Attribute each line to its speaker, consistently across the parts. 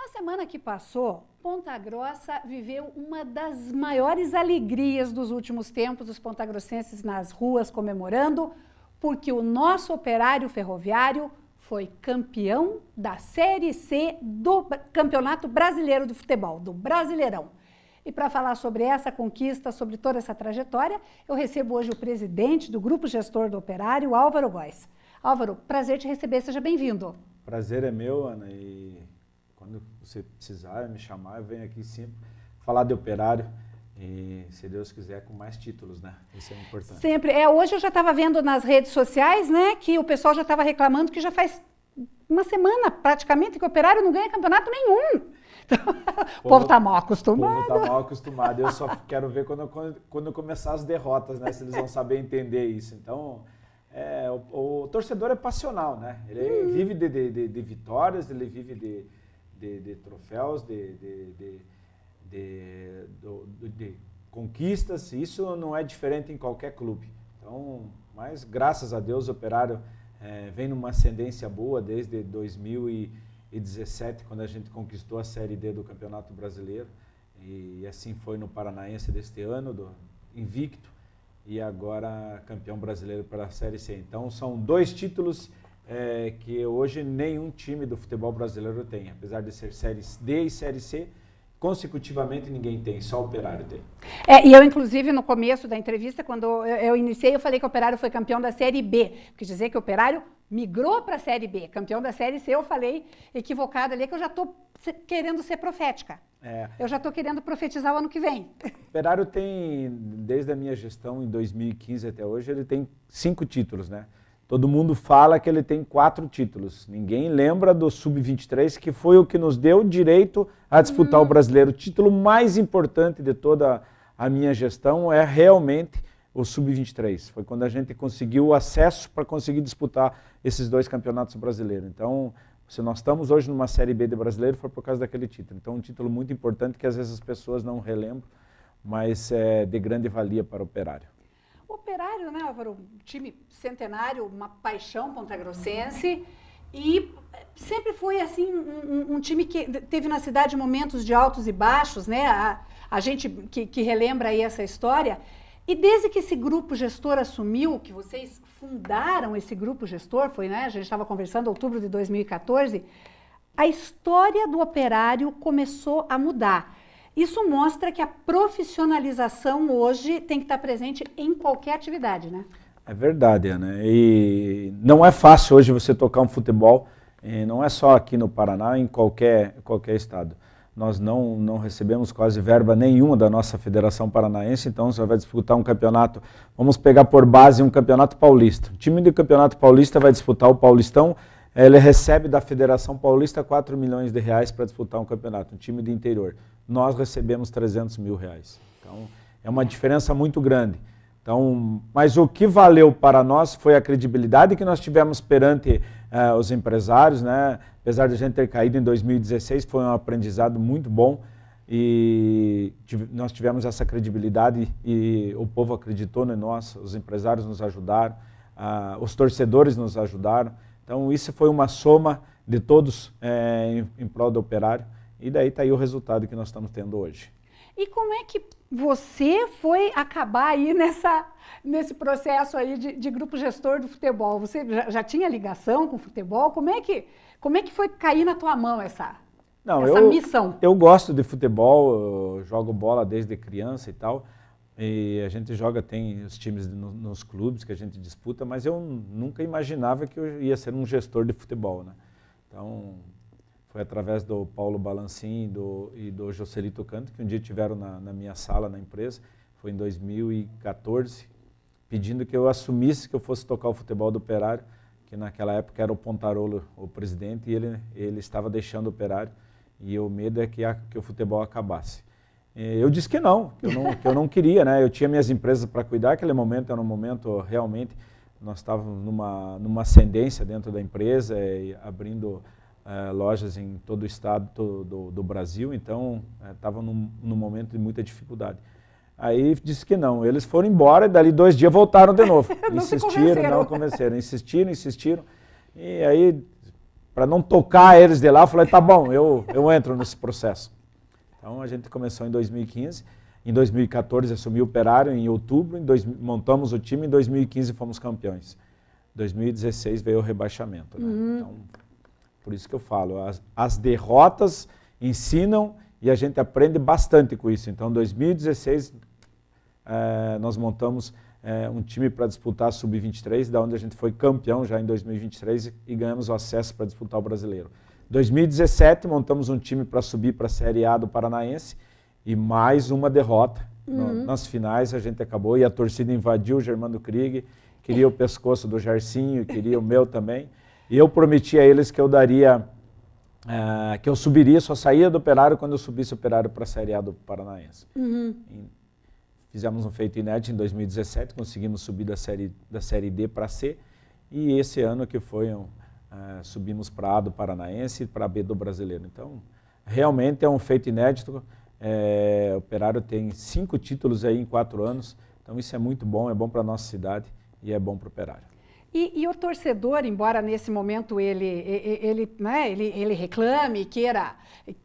Speaker 1: Na semana que passou, Ponta Grossa viveu uma das maiores alegrias dos últimos tempos, os pontagrossenses nas ruas comemorando, porque o nosso Operário Ferroviário foi campeão da Série C do Campeonato Brasileiro de Futebol, do Brasileirão. E para falar sobre essa conquista, sobre toda essa trajetória, eu recebo hoje o presidente do Grupo Gestor do Operário, Álvaro Góes. Álvaro, prazer te receber, seja bem-vindo.
Speaker 2: Prazer é meu, Ana, e quando você precisar me chamar, eu venho aqui sempre falar de Operário e, se Deus quiser, com mais títulos, né? Isso é importante.
Speaker 1: Sempre. Hoje eu já estava vendo nas redes sociais, né, que o pessoal já estava reclamando que já faz uma semana, praticamente, que o Operário não ganha campeonato nenhum. Então, o povo está mal acostumado.
Speaker 2: O povo está mal acostumado. Eu só quero ver quando começar as derrotas, né? Se eles vão saber entender isso. Então, o torcedor é passional, né? Ele vive de vitórias, ele vive de troféus, de conquistas. Isso não é diferente em qualquer clube. Então, mas graças a Deus o Operário vem numa ascendência boa desde 2017, quando a gente conquistou a Série D do Campeonato Brasileiro, e assim foi no Paranaense deste ano, invicto, e agora campeão brasileiro pela Série C. Então são dois títulos que hoje nenhum time do futebol brasileiro tem, apesar de ser Série D e Série C, consecutivamente ninguém tem, só o Operário tem.
Speaker 1: E eu, inclusive, no começo da entrevista, quando eu iniciei, eu falei que o Operário foi campeão da Série B. Quer dizer que o Operário migrou para a Série B. Campeão da Série C, eu falei equivocado ali, que eu já estou querendo ser profética. Eu já estou querendo profetizar o ano que vem.
Speaker 2: O Operário tem, desde a minha gestão, em 2015 até hoje, ele tem 5 títulos, né? Todo mundo fala que ele tem 4 títulos. Ninguém lembra do Sub-23, que foi o que nos deu direito a disputar o brasileiro. O título mais importante de toda a minha gestão é realmente o Sub-23. Foi quando a gente conseguiu o acesso para conseguir disputar esses 2 campeonatos brasileiros. Então, se nós estamos hoje numa Série B de brasileiro, foi por causa daquele título. Então, um título muito importante que às vezes as pessoas não relembram, mas é de grande valia para o Operário.
Speaker 1: O Operário, né, Álvaro, um time centenário, uma paixão pontagrossense, e sempre foi assim um time que teve na cidade momentos de altos e baixos, né? A gente que relembra aí essa história. E desde que esse grupo gestor assumiu, que vocês fundaram esse grupo gestor, foi, né? A gente estava conversando em outubro de 2014, a história do Operário começou a mudar. Isso mostra que a profissionalização hoje tem que estar presente em qualquer atividade, né?
Speaker 2: É verdade, Ana. E não é fácil hoje você tocar um futebol, não é só aqui no Paraná, em qualquer estado. Nós não recebemos quase verba nenhuma da nossa Federação Paranaense, então você vai disputar um campeonato, vamos pegar por base um campeonato paulista. O time do campeonato paulista vai disputar o Paulistão, ele recebe da Federação Paulista 4 milhões de reais para disputar um campeonato, um time do interior. Nós recebemos 300 mil reais. Então, é uma diferença muito grande. Então, mas o que valeu para nós foi a credibilidade que nós tivemos perante os empresários, né? Apesar de a gente ter caído em 2016, foi um aprendizado muito bom e nós tivemos essa credibilidade e o povo acreditou em nós, os empresários nos ajudaram, os torcedores nos ajudaram. Então, isso foi uma soma de todos em prol do Operário. E daí está aí o resultado que nós estamos tendo hoje.
Speaker 1: E como é que você foi acabar aí nesse processo aí de grupo gestor do futebol? Você já tinha ligação com o futebol? Como é que foi cair na tua mão essa missão?
Speaker 2: Eu gosto de futebol, eu jogo bola desde criança e tal. E a gente tem os times nos clubes que a gente disputa, mas eu nunca imaginava que eu ia ser um gestor de futebol, né? Então, foi através do Paulo Balancin e do Joselito Canto, que um dia tiveram na minha sala na empresa, foi em 2014, pedindo que eu assumisse que eu fosse tocar o futebol do Operário, que naquela época era o Pontarolo o presidente, e ele estava deixando o Operário, e o medo é que o futebol acabasse. Eu disse que eu não queria, né? Eu tinha minhas empresas para cuidar, aquele momento era um momento realmente, nós estávamos numa ascendência dentro da empresa, abrindo lojas em todo o estado do Brasil, então estava num momento de muita dificuldade. Aí disse que não, eles foram embora e dali 2 dias voltaram de novo.
Speaker 1: Não
Speaker 2: insistiram, não convenceram, insistiram, e aí para não tocar eles de lá, eu falei, tá bom, eu entro nesse processo. Então a gente começou em 2015, em 2014 assumi o Operário, em outubro, montamos o time, em 2015 fomos campeões. 2016 veio o rebaixamento. Né? Então, por isso que eu falo, as derrotas ensinam e a gente aprende bastante com isso. Então, em 2016, nós montamos um time para disputar a Sub-23, da onde a gente foi campeão já em 2023 e ganhamos o acesso para disputar o Brasileiro. Em 2017, montamos um time para subir para a Série A do Paranaense e mais uma derrota. Nas finais a gente acabou e a torcida invadiu o Germano Krieg, queria o pescoço do Jairzinho, queria o meu também. E eu prometi a eles que eu daria, que eu subiria, só saía do Operário quando eu subisse o Operário para a Série A do Paranaense. Fizemos um feito inédito em 2017, conseguimos subir da série D para C, e esse ano que foi, subimos para A do Paranaense e para B do Brasileiro. Então, realmente é um feito inédito. O Operário tem 5 títulos aí em 4 anos, então isso é bom para a nossa cidade e é bom para o Operário.
Speaker 1: E o torcedor, embora nesse momento ele reclame, queira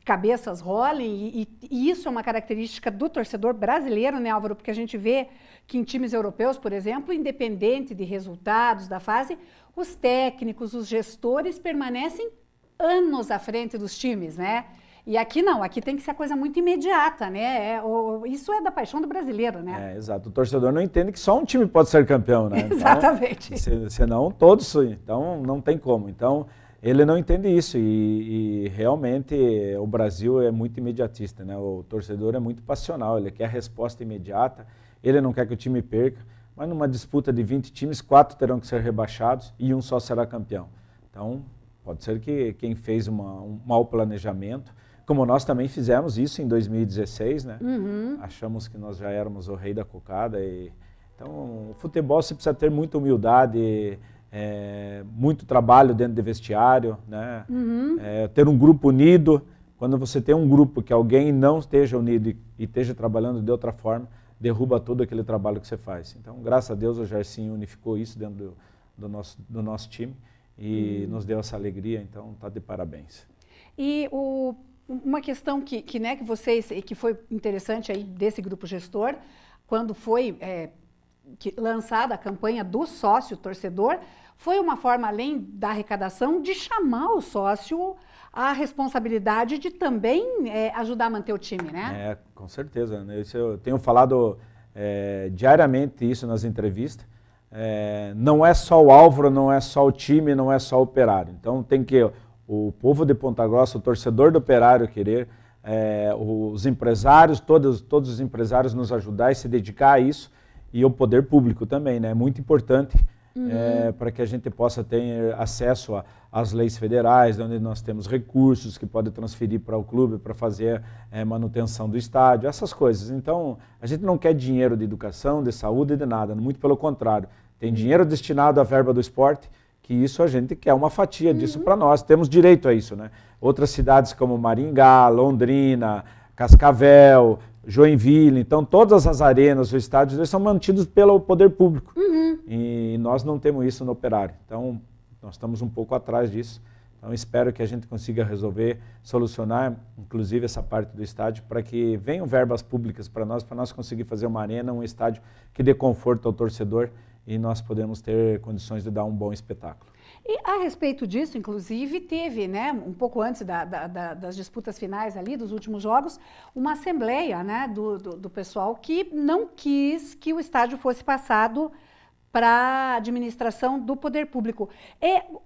Speaker 1: cabeças rolem, e isso é uma característica do torcedor brasileiro, né, Álvaro? Porque a gente vê que em times europeus, por exemplo, independente de resultados da fase, os técnicos, os gestores permanecem anos à frente dos times, né? E aqui não, aqui tem que ser a coisa muito imediata, né? Isso é da paixão do brasileiro, né?
Speaker 2: Exato. O torcedor não entende que só um time pode ser campeão, né?
Speaker 1: Exatamente.
Speaker 2: Então, senão todos, então não tem como. Então ele não entende isso e realmente o Brasil é muito imediatista, né? O torcedor é muito passional, ele quer a resposta imediata, ele não quer que o time perca, mas numa disputa de 20 times, 4 terão que ser rebaixados e um só será campeão. Então pode ser que quem fez um mau planejamento, como nós também fizemos isso em 2016, né? Achamos que nós já éramos o rei da cocada. Então, o futebol você precisa ter muita humildade, muito trabalho dentro do vestiário, né? Ter um grupo unido. Quando você tem um grupo que alguém não esteja unido e esteja trabalhando de outra forma, derruba todo aquele trabalho que você faz. Então, graças a Deus, o Jairzinho unificou isso dentro do nosso time e nos deu essa alegria. Então, está de parabéns.
Speaker 1: E uma questão que vocês, e que foi interessante aí desse grupo gestor, quando foi lançada a campanha do sócio torcedor, foi uma forma, além da arrecadação, de chamar o sócio à responsabilidade de também ajudar a manter o time, né?
Speaker 2: Com certeza. Né? Isso eu tenho falado diariamente isso nas entrevistas. Não é só o Álvaro, não é só o time, não é só o Operário. Então tem que o povo de Ponta Grossa, o torcedor do Operário querer, os empresários, todos os empresários nos ajudar e se dedicar a isso, e o poder público também, né? É muito importante para que a gente possa ter acesso às leis federais, onde nós temos recursos que podem transferir para o clube para fazer manutenção do estádio, essas coisas. Então, a gente não quer dinheiro de educação, de saúde, de nada, muito pelo contrário. Tem dinheiro destinado à verba do esporte, que isso a gente quer uma fatia disso para nós, temos direito a isso, né? Outras cidades como Maringá, Londrina, Cascavel, Joinville, então todas as arenas, os estádios, eles são mantidos pelo poder público. E nós não temos isso no Operário, então nós estamos um pouco atrás disso. Então espero que a gente consiga resolver, solucionar, inclusive essa parte do estádio, para que venham verbas públicas para nós conseguir fazer uma arena, um estádio que dê conforto ao torcedor, e nós podemos ter condições de dar um bom espetáculo.
Speaker 1: E a respeito disso, inclusive, teve, né, um pouco antes das disputas finais ali, dos últimos jogos, uma assembleia, né, do pessoal que não quis que o estádio fosse passado para a administração do poder público.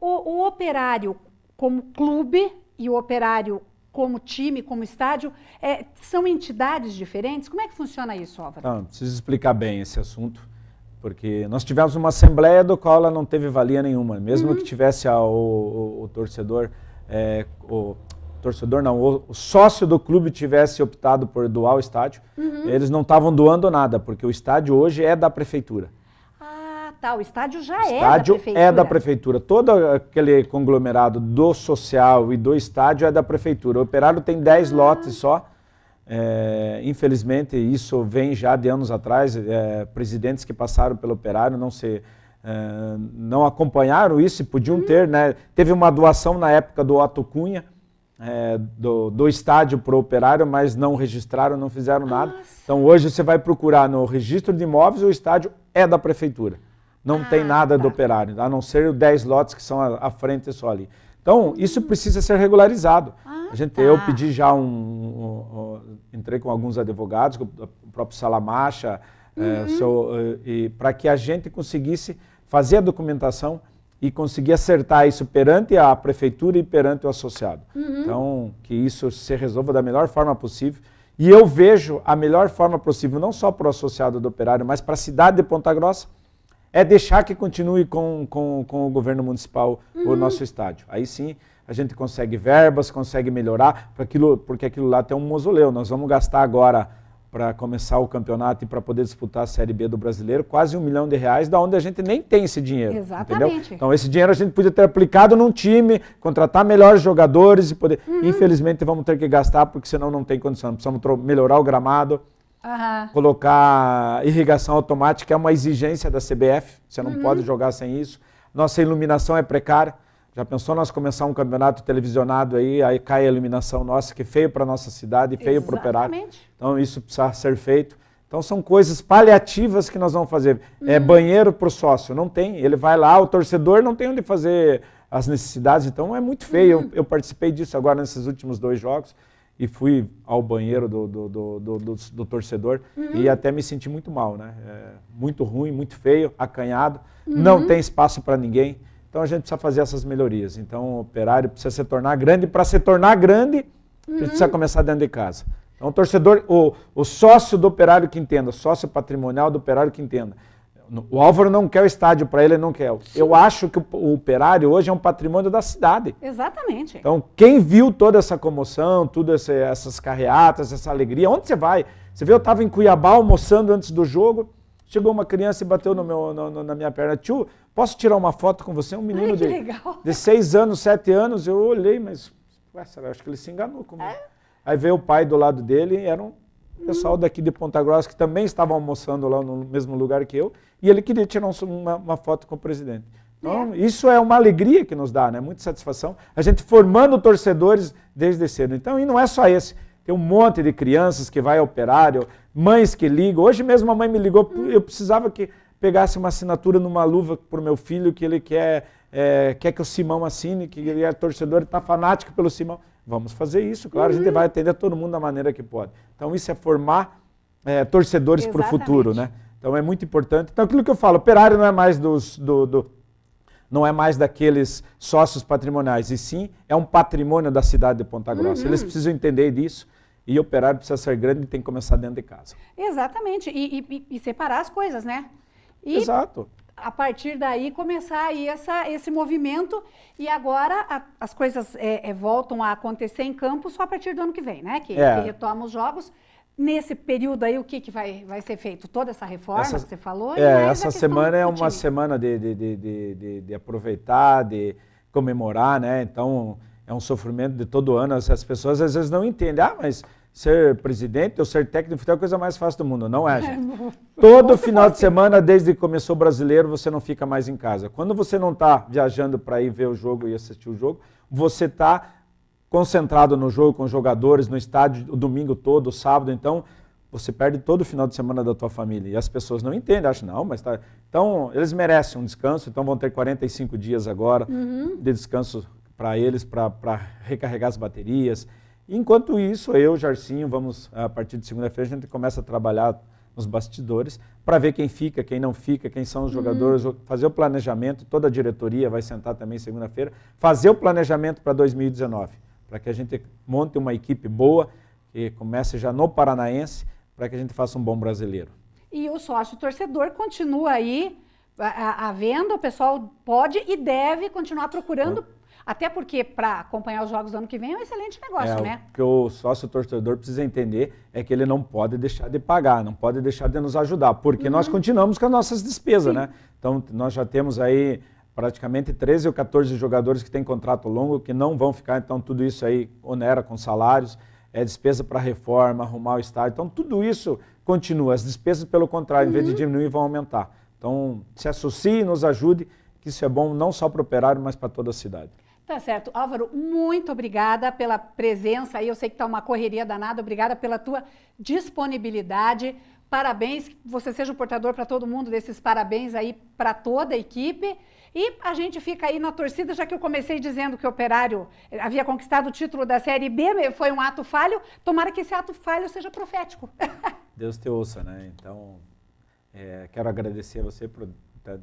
Speaker 1: O Operário como clube e o Operário como time, como estádio, são entidades diferentes? Como é que funciona isso, Álvaro?
Speaker 2: Não, preciso explicar bem esse assunto. Porque nós tivemos uma assembleia do qual ela não teve valia nenhuma. Mesmo que tivesse o torcedor, o sócio do clube tivesse optado por doar o estádio, eles não estavam doando nada, porque o estádio hoje é da prefeitura.
Speaker 1: Ah, tá, o estádio já
Speaker 2: é da prefeitura. O estádio é da prefeitura. Todo aquele conglomerado do social e do estádio é da prefeitura. O Operário tem 10 lotes só. Infelizmente, isso vem já de anos atrás, presidentes que passaram pelo Operário não se não acompanharam isso e podiam ter, né? Teve uma doação na época do Otto Cunha, do estádio para o Operário, mas não registraram, não fizeram nada. Então hoje você vai procurar no registro de imóveis, o estádio é da prefeitura. Não tem nada do Operário, a não ser 10 lotes que são à frente só ali. Então isso precisa ser regularizado. Eu pedi já entrei com alguns advogados, com o próprio Salamacha, para que a gente conseguisse fazer a documentação e conseguir acertar isso perante a prefeitura e perante o associado. Então, que isso se resolva da melhor forma possível. E eu vejo a melhor forma possível, não só para o associado do Operário, mas para a cidade de Ponta Grossa, é deixar que continue com o governo municipal o nosso estádio. Aí sim, a gente consegue verbas, consegue melhorar, porque aquilo lá tem um mausoléu. Nós vamos gastar agora, para começar o campeonato e para poder disputar a Série B do Brasileiro, quase R$1 milhão, da onde a gente nem tem esse dinheiro.
Speaker 1: Exatamente.
Speaker 2: Entendeu? Então esse dinheiro a gente podia ter aplicado num time, contratar melhores jogadores e poder... Infelizmente vamos ter que gastar, porque senão não tem condição. Precisamos melhorar o gramado, colocar irrigação automática, é uma exigência da CBF, você não pode jogar sem isso. Nossa iluminação é precária. Já pensou nós começar um campeonato televisionado aí cai a iluminação nossa, que é feio para a nossa cidade, feio para o Operário. Então isso precisa ser feito. Então são coisas paliativas que nós vamos fazer. Banheiro para o sócio, não tem. Ele vai lá, o torcedor não tem onde fazer as necessidades, então é muito feio. Eu participei disso agora nesses últimos 2 jogos e fui ao banheiro do torcedor e até me senti muito mal, né? Muito ruim, muito feio, acanhado, não tem espaço para ninguém. Então a gente precisa fazer essas melhorias. Então o Operário precisa se tornar grande. Para se tornar grande, ele precisa começar dentro de casa. Então o torcedor, o sócio do Operário que entenda, sócio patrimonial do Operário que entenda. O Álvaro não quer o estádio para ele não quer. Eu acho que o Operário hoje é um patrimônio da cidade.
Speaker 1: Exatamente.
Speaker 2: Então quem viu toda essa comoção, todas essas carreatas, essa alegria, onde você vai? Você viu, eu estava em Cuiabá almoçando antes do jogo, chegou uma criança e bateu na minha perna. Tio, posso tirar uma foto com você? Um menino de 6 anos, 7 anos. Eu olhei, mas acho que ele se enganou comigo. Aí veio o pai do lado dele, era um pessoal daqui de Ponta Grossa que também estava almoçando lá no mesmo lugar que eu, e ele queria tirar uma foto com o presidente. Então, isso é uma alegria que nos dá, né? Muita satisfação. A gente formando torcedores desde cedo. Então, e não é só esse. Tem um monte de crianças que vai ao Operário, mães que ligam. Hoje mesmo a mãe me ligou, eu precisava que pegasse uma assinatura numa luva para o meu filho, que ele quer que o Simão assine, que ele é torcedor, está fanático pelo Simão. Vamos fazer isso, claro, a gente vai atender todo mundo da maneira que pode. Então isso é formar torcedores para o futuro, né? Então é muito importante. Então aquilo que eu falo, Operário não é mais não é mais daqueles sócios patrimoniais, e sim é um patrimônio da cidade de Ponta Grossa. Eles precisam entender disso. E o Operário precisa ser grande e tem que começar dentro de casa.
Speaker 1: Exatamente. E separar as coisas, né?
Speaker 2: Exato.
Speaker 1: A partir daí começar aí esse movimento. E agora as coisas voltam a acontecer em campo só a partir do ano que vem, né? Que retoma os jogos. Nesse período aí, o que vai ser feito? Toda essa reforma que você falou?
Speaker 2: Essa semana é uma semana de aproveitar, de comemorar, né? Então, é um sofrimento de todo ano. As pessoas às vezes não entendem. Mas ser presidente ou ser técnico de futebol é a coisa mais fácil do mundo. Não é, gente. Todo final de semana, desde que começou o Brasileiro, você não fica mais em casa. Quando você não está viajando para ir ver o jogo e assistir o jogo, você está concentrado no jogo, com os jogadores, no estádio o domingo todo, o sábado. Então, você perde todo o final de semana da tua família. E as pessoas não entendem, acham, não, mas tá... Então, eles merecem um descanso, então vão ter 45 dias agora de descanso para eles, para recarregar as baterias. Enquanto isso, eu, Jarcinho, vamos, a partir de segunda-feira, a gente começa a trabalhar nos bastidores para ver quem fica, quem não fica, quem são os jogadores, fazer o planejamento, toda a diretoria vai sentar também segunda-feira, fazer o planejamento para 2019, para que a gente monte uma equipe boa, que comece já no Paranaense, para que a gente faça um bom brasileiro.
Speaker 1: E o sócio torcedor continua aí à venda, o pessoal pode e deve continuar procurando. Até porque, para acompanhar os jogos do ano que vem, é um excelente negócio, né?
Speaker 2: O que o sócio-torcedor precisa entender é que ele não pode deixar de pagar, não pode deixar de nos ajudar, porque nós continuamos com as nossas despesas, né? Então, nós já temos aí praticamente 13 ou 14 jogadores que têm contrato longo, que não vão ficar, então tudo isso aí onera com salários, é despesa para reforma, arrumar o estádio, então tudo isso continua. As despesas, pelo contrário, em vez de diminuir, vão aumentar. Então, se associe, nos ajude, que isso é bom não só para o Operário, mas para toda a cidade.
Speaker 1: Tá certo. Álvaro, muito obrigada pela presença aí. Eu sei que está uma correria danada. Obrigada pela tua disponibilidade. Parabéns, que você seja o portador para todo mundo desses parabéns aí para toda a equipe. E a gente fica aí na torcida, já que eu comecei dizendo que o Operário havia conquistado o título da Série B, foi um ato falho. Tomara que esse ato falho seja profético.
Speaker 2: Deus te ouça, né? Então, quero agradecer a você por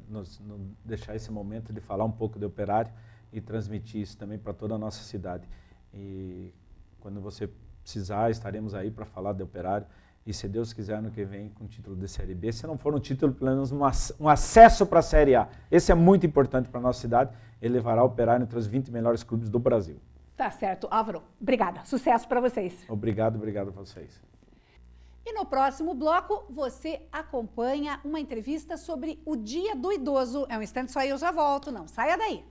Speaker 2: nos deixar esse momento de falar um pouco do Operário e transmitir isso também para toda a nossa cidade. E quando você precisar, estaremos aí para falar do Operário. E se Deus quiser, ano que vem, com o título de Série B, se não for um título, pelo menos um acesso para a Série A. Esse é muito importante para a nossa cidade. Ele levará o Operário entre os 20 melhores clubes do Brasil.
Speaker 1: Tá certo. Álvaro, obrigada. Sucesso para vocês.
Speaker 2: Obrigado a vocês.
Speaker 1: E no próximo bloco, você acompanha uma entrevista sobre o Dia do Idoso. É um instante só e eu já volto. Não saia daí.